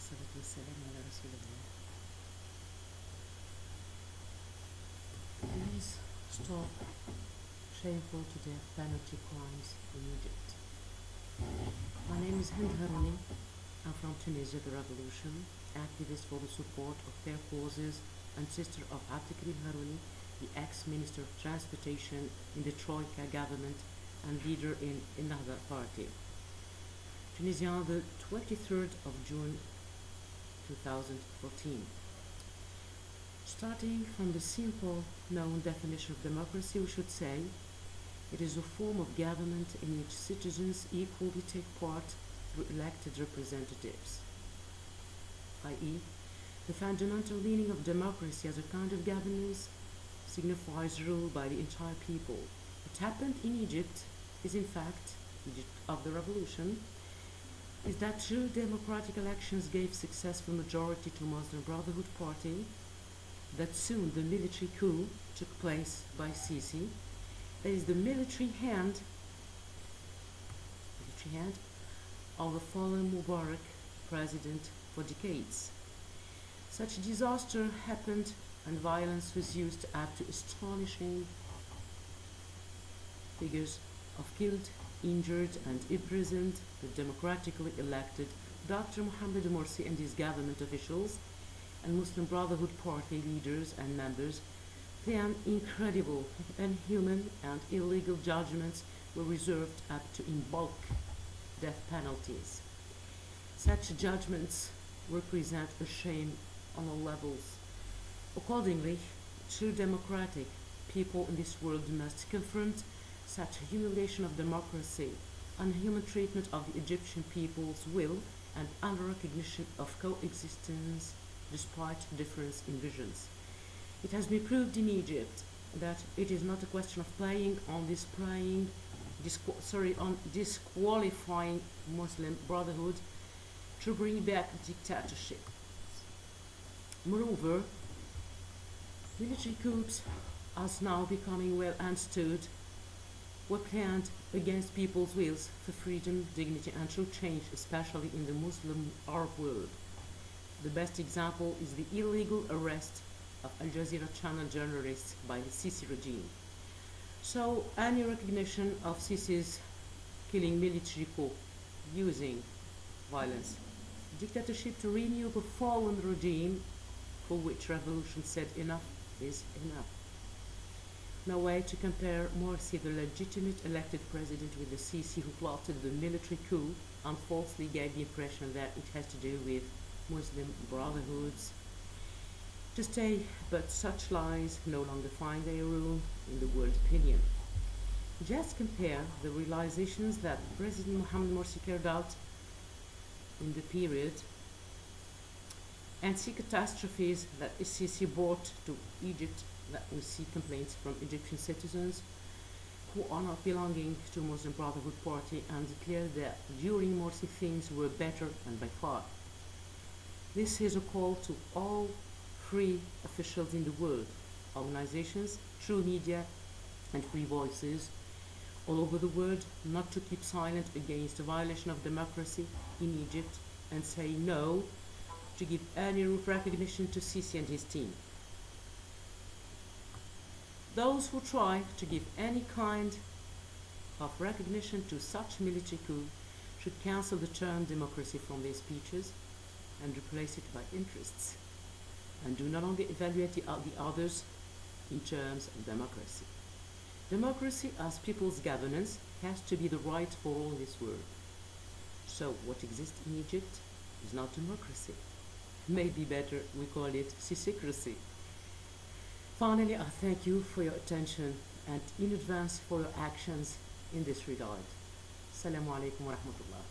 والصلاة والسلام على رسول الله. Please stop shameful to death penalty crimes in Egypt. My name is Hend Harouni. I'm from Tunisia, the revolution, activist for the support of fair causes and sister of Hend Harouni, the ex-minister of transportation in the Troika government and leader in another party. Tunisia, the 23rd of June 2014. Starting from the simple known definition of democracy, we should say it is a form of government in which citizens equally take part through elected representatives, i.e., the fundamental meaning of democracy as a kind of governance signifies rule by the entire people. What happened in Egypt is in fact, Egypt of the revolution, is that true democratic elections gave successful majority to Muslim Brotherhood Party, that soon the military coup took place by Sisi, that is the military hand of the fallen Mubarak president for decades. Such disaster happened and violence was used up to astonishing figures of killed, injured and imprisoned. The democratically elected Dr. Mohamed Morsi and his government officials and Muslim Brotherhood Party leaders and members planned incredible, inhuman and illegal judgments were reserved up to in bulk death penalties. Such judgments represent a shame on all levels. Accordingly, true democratic people in this world must confront such humiliation of democracy, unhuman treatment of the Egyptian people's will, and unrecognition of coexistence despite difference in visions. It has been proved in Egypt that it is not a question of playing on disqualifying Muslim Brotherhood to bring back dictatorship. Moreover, military coups, as now becoming well understood, were planned against people's wills for freedom, dignity and true change, especially in the Muslim Arab world. The best example is the illegal arrest of Al Jazeera channel journalists by the Sisi regime. So any recognition of Sisi's killing military coup using violence, dictatorship to renew the fallen regime for which revolution said enough is enough. No way to compare Morsi, the legitimate elected president, with the Sisi who plotted the military coup and falsely gave the impression that it has to do with Muslim brotherhoods. To stay, but such lies no longer find their room in the world opinion. Just compare the realizations that President Mohamed Morsi carried out in the period and see catastrophes that Sisi brought to Egypt, that we see complaints from Egyptian citizens who are not belonging to Muslim Brotherhood Party and declare that during Morsi things were better and by far. This is a call to all free officials in the world, organizations, true media and free voices all over the world not to keep silent against the violation of democracy in Egypt and say no to give any recognition to Sisi and his team. Those who try to give any kind of recognition to such military coup should cancel the term democracy from their speeches and replace it by interests, and do not only evaluate the others in terms of democracy. Democracy as people's governance has to be the right for all in this world. So what exists in Egypt is not democracy. Maybe better we call it sissicray. Finally, I thank you for your attention and in advance for your actions in this regard. Assalamu alaikum wa rahmatullah.